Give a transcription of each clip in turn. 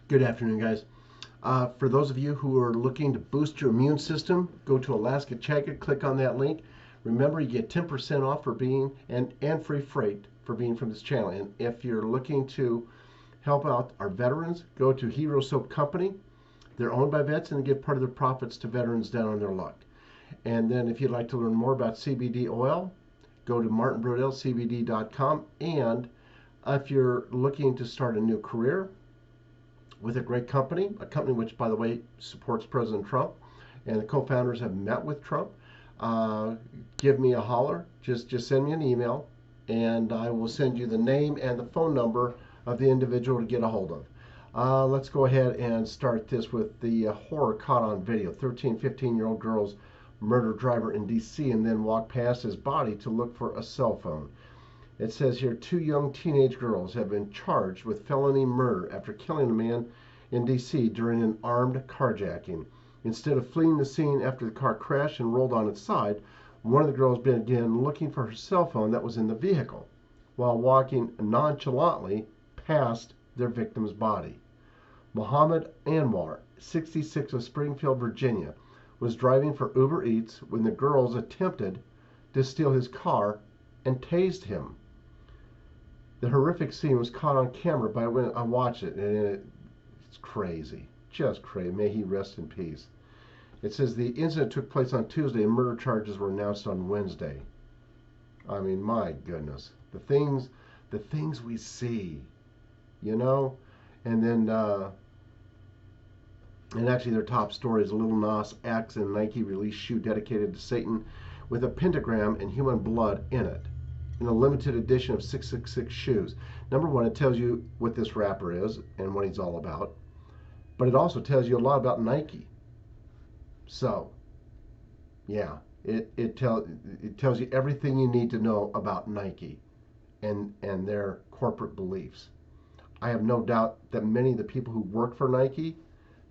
Good afternoon, guys. For those of you who are looking to boost your immune system, go to Alaska Chaga, click on that link. Remember, you get 10% off for being and free freight for being from this channel. And if you're looking to help out our veterans, go to Hero Soap Company. They're owned by vets and they give part of their profits to veterans down on their luck. And then if you'd like to learn more about CBD oil, go to martinbrodellcbd.com. And if you're looking to start a new career with a great company, a company which, by the way, supports President Trump, and the co-founders have met with Trump, give me a holler. Just send me an email, and I will send you the name and the phone number of the individual to get a hold of. Let's go ahead and start this with the horror caught on video. 13, 15-year-old girls murder driver in D.C. and then walk past his body to look for a cell phone. It says here, 2 young teenage girls have been charged with felony murder after killing a man in D.C. during an armed carjacking. Instead of fleeing the scene after the car crashed and rolled on its side, one of the girls began looking for her cell phone that was in the vehicle while walking nonchalantly past their victim's body. Muhammad Anwar, 66, of Springfield, Virginia, was driving for Uber Eats when the girls attempted to steal his car and tased him. The horrific scene was caught on camera by when I watched it, and it's crazy, just crazy. May he rest in peace. It says the incident took place on Tuesday and murder charges were announced on Wednesday. I mean, my goodness, the things we see, you know. And then, and actually their top story is Lil Nas X and Nike released shoe dedicated to Satan with a pentagram and human blood in it, in a limited edition of 666 shoes. Number one, it tells you what this rapper is and what he's all about, but it also tells you a lot about Nike. So, yeah, it tells you everything you need to know about Nike and their corporate beliefs. I have no doubt that many of the people who work for Nike,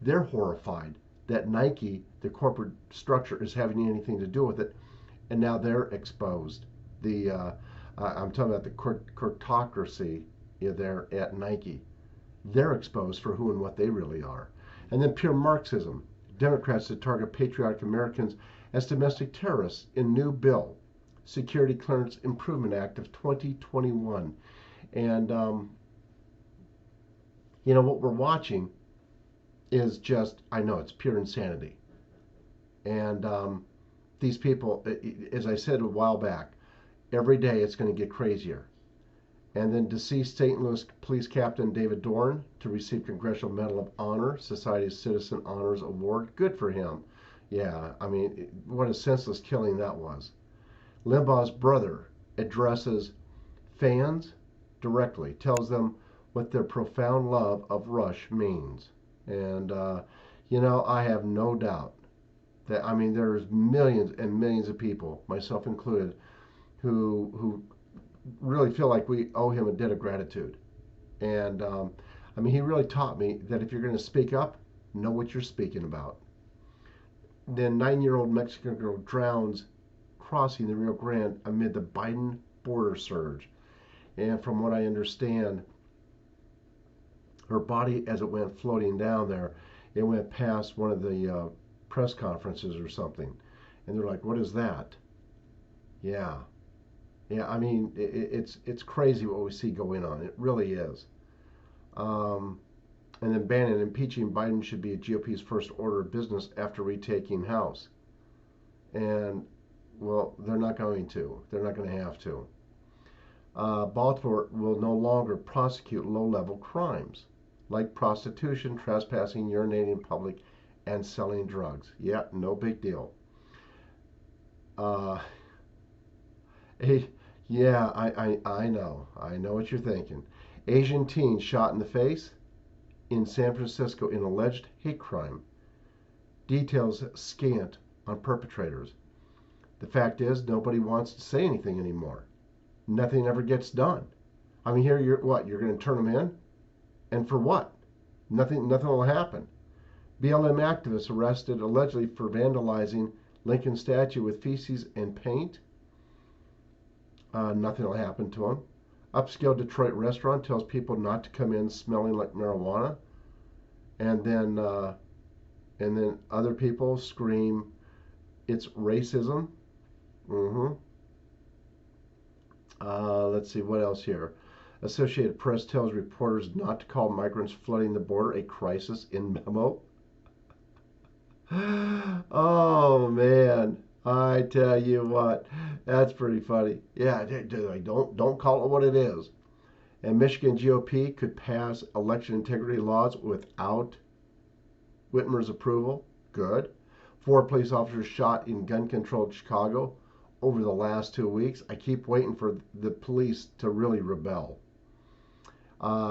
they're horrified that Nike, the corporate structure, is having anything to do with it, and now they're exposed. I'm talking about the cortocracy there at Nike. They're exposed for who and what they really are. And then pure Marxism. Democrats that target patriotic Americans as domestic terrorists in new bill, Security Clearance Improvement Act of 2021. And, what we're watching is just, I know, it's pure insanity. And these people, as I said a while back, every day it's going to get crazier. And then deceased St. Louis Police Captain David Dorn to receive Congressional Medal of Honor, Society's Citizen Honors Award. Good for him. Yeah, I mean, what a senseless killing that was. Limbaugh's brother addresses fans directly, tells them what their profound love of Rush means. And, I have no doubt that, I mean, there's millions and millions of people, myself included, who really feel like we owe him a debt of gratitude. And he really taught me that if you're going to speak up, know what you're speaking about. Then 9-year-old Mexican girl drowns crossing the Rio Grande amid the Biden border surge. And from what I understand, her body, as it went floating down there, it went past one of the press conferences or something. And they're like, what is that? Yeah. Yeah, I mean, it's crazy what we see going on. It really is. And then Bannon, impeaching Biden should be a GOP's first order of business after retaking House. And, well, they're not going to. They're not going to have to. Baltimore will no longer prosecute low-level crimes like prostitution, trespassing, urinating in public, and selling drugs. Yeah, no big deal. Yeah, I know. I know what you're thinking. Asian teen shot in the face in San Francisco in alleged hate crime. Details scant on perpetrators. The fact is, nobody wants to say anything anymore. Nothing ever gets done. I mean, here you're going to turn them in? And for what? Nothing will happen. BLM activists arrested allegedly for vandalizing Lincoln statue with feces and paint. Nothing will happen to them. Upscale Detroit restaurant tells people not to come in smelling like marijuana. and then other people scream it's racism. Mm-hmm. Let's see what else here. Associated Press tells reporters not to call migrants flooding the border a crisis in memo. Oh man, I tell you what, that's pretty funny. Yeah, don't call it what it is. And Michigan GOP could pass election integrity laws without Whitmer's approval. Good. 4 police officers shot in gun-controlled Chicago over the last 2 weeks. I keep waiting for the police to really rebel.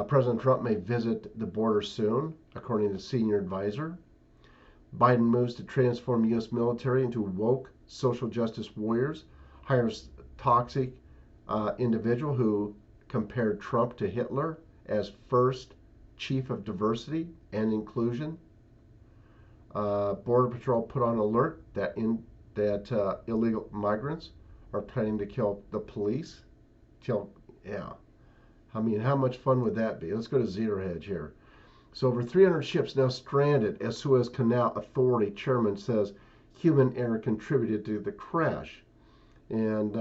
President Trump may visit the border soon, according to senior advisor. Biden moves to transform U.S. military into woke social justice warriors, hires toxic individual who compared Trump to Hitler as first chief of diversity and inclusion. Border Patrol put on alert that illegal migrants are planning to kill the police. Yeah. I mean, how much fun would that be? Let's go to Zero Hedge here. So over 300 ships now stranded as Suez Canal Authority chairman says human error contributed to the crash. And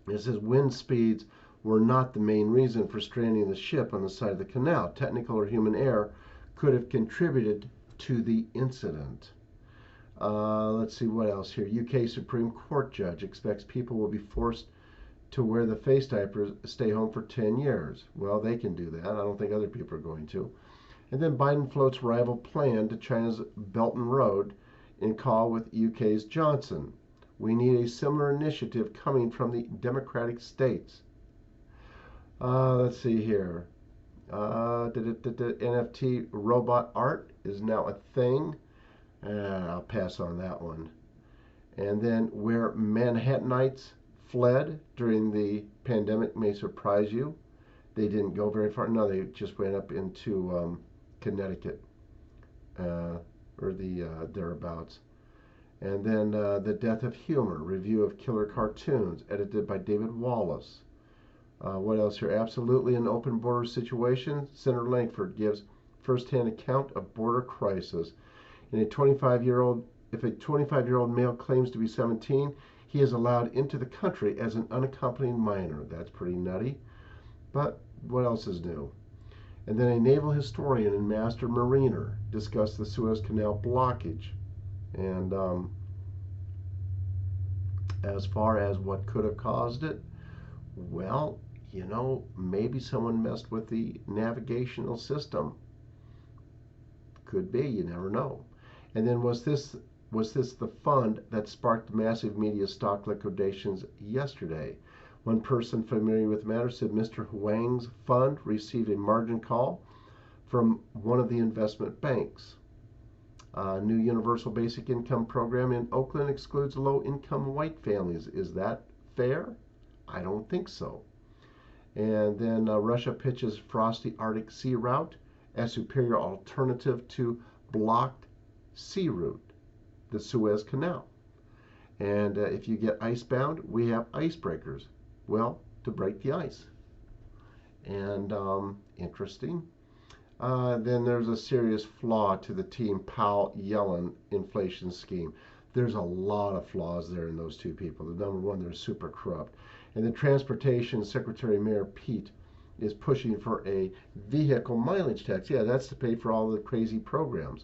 it says wind speeds were not the main reason for stranding the ship on the side of the canal. Technical or human error could have contributed to the incident. Let's see what else here. UK Supreme Court judge expects people will be forced to wear the face diapers, stay home for 10 years. Well, they can do that. I don't think other people are going to. And then Biden floats rival plan to China's Belt and Road in call with UK's Johnson. We need a similar initiative coming from the Democratic states. Let's see here. NFT robot art is now a thing. I'll pass on that one. And then where Manhattanites fled during the pandemic may surprise you. They didn't go very far. No, they just went up into Connecticut or thereabouts. And then The Death of Humor, review of killer cartoons, edited by David Wallace. What else here? Absolutely an open border situation. Senator Langford gives firsthand account of border crisis. If a 25-year-old male claims to be 17, he is allowed into the country as an unaccompanied minor. That's pretty nutty. But what else is new? And then a naval historian and master mariner discussed the Suez Canal blockage. And as far as what could have caused it, well, maybe someone messed with the navigational system. Could be, you never know. And then was this the fund that sparked massive media stock liquidations yesterday? One person familiar with the matter said Mr. Huang's fund received a margin call from one of the investment banks. New universal basic income program in Oakland excludes low-income white families. Is that fair? I don't think so. And then Russia pitches frosty Arctic sea route as superior alternative to blocked sea route, the Suez Canal. And if you get icebound, we have icebreakers. Well, to break the ice. And interesting. Then there's a serious flaw to the Team Powell-Yellen inflation scheme. There's a lot of flaws there in those two people. The number one, they're super corrupt. And the Transportation Secretary Mayor Pete is pushing for a vehicle mileage tax. Yeah, that's to pay for all the crazy programs.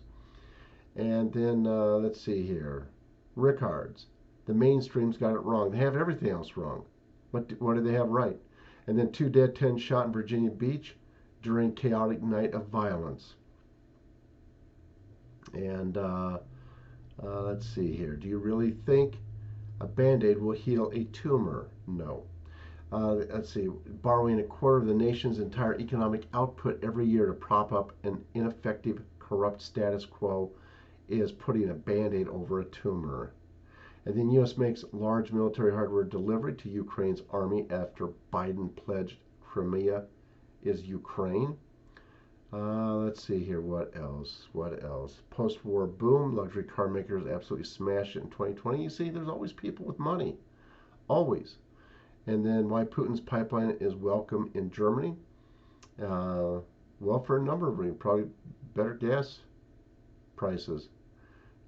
And then let's see here. Rickards. The mainstream's got it wrong. They have everything else wrong. What do they have right? And then 2 dead, 10 shot in Virginia Beach during chaotic night of violence. And let's see here. Do you really think a Band-Aid will heal a tumor? No. Let's see. Borrowing a quarter of the nation's entire economic output every year to prop up an ineffective, corrupt status quo is putting a Band-Aid over a tumor. And then U.S. makes large military hardware delivery to Ukraine's army after Biden pledged Crimea is Ukraine. Let's see here. What else? Post-war boom. Luxury car makers absolutely smashed it in 2020. You see, there's always people with money. Always. And then why Putin's pipeline is welcome in Germany. Well, for a number of reasons, probably better gas prices.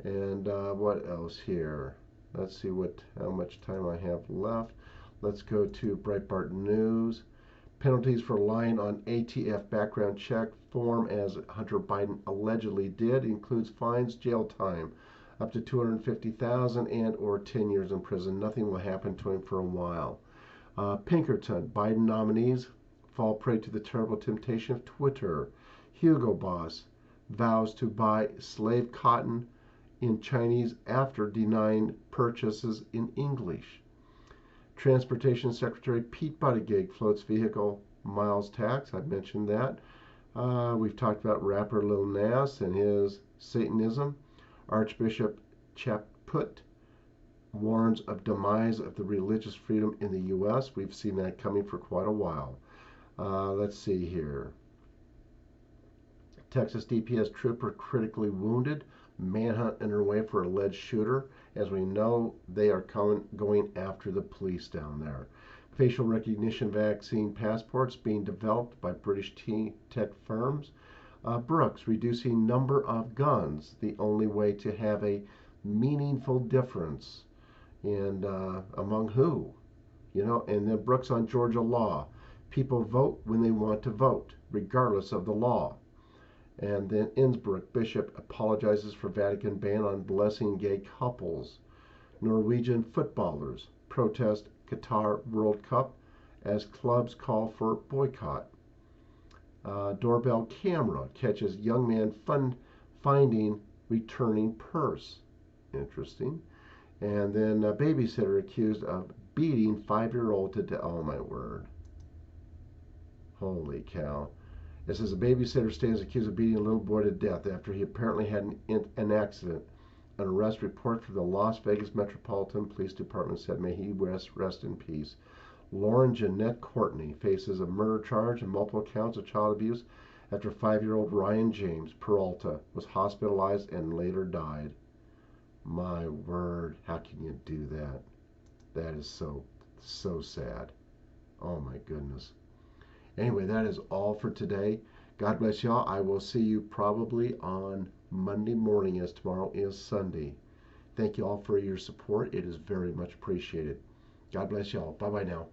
And what else here? Let's see how much time I have left. Let's go to Breitbart News. Penalties for lying on ATF background check form, as Hunter Biden allegedly did, includes fines, jail time, up to $250,000 and/or 10 years in prison. Nothing will happen to him for a while. Pinkerton, Biden nominees fall prey to the terrible temptation of Twitter. Hugo Boss vows to buy slave cotton in Chinese after denying purchases in English. Transportation Secretary Pete Buttigieg floats vehicle miles tax. I've mentioned that. We've talked about rapper Lil Nas and his Satanism. Archbishop Chaput warns of demise of the religious freedom in the U.S. We've seen that coming for quite a while. Let's see here. Texas DPS trooper critically wounded. Manhunt underway for alleged shooter. As we know, they are going after the police down there. Facial recognition vaccine passports being developed by British tech firms. Brooks, reducing number of guns, the only way to have a meaningful difference. And among who? And then Brooks on Georgia law. People vote when they want to vote, regardless of the law. And then Innsbruck bishop apologizes for Vatican ban on blessing gay couples. Norwegian footballers protest Qatar World Cup as clubs call for boycott. Doorbell camera catches young man finding returning purse. Interesting. And then a babysitter accused of beating 5-year-old to death. Oh my word. Holy cow. It says a babysitter stands accused of beating a little boy to death after he apparently had an accident. An arrest report from the Las Vegas Metropolitan Police Department said, may he rest in peace. Lauren Jeanette Courtney faces a murder charge and multiple counts of child abuse after 5-year-old Ryan James Peralta was hospitalized and later died. My word, how can you do that? That is so sad. Oh my goodness. Anyway, that is all for today. God bless y'all. I will see you probably on Monday morning, as tomorrow is Sunday. Thank you all for your support. It is very much appreciated. God bless y'all. Bye-bye now.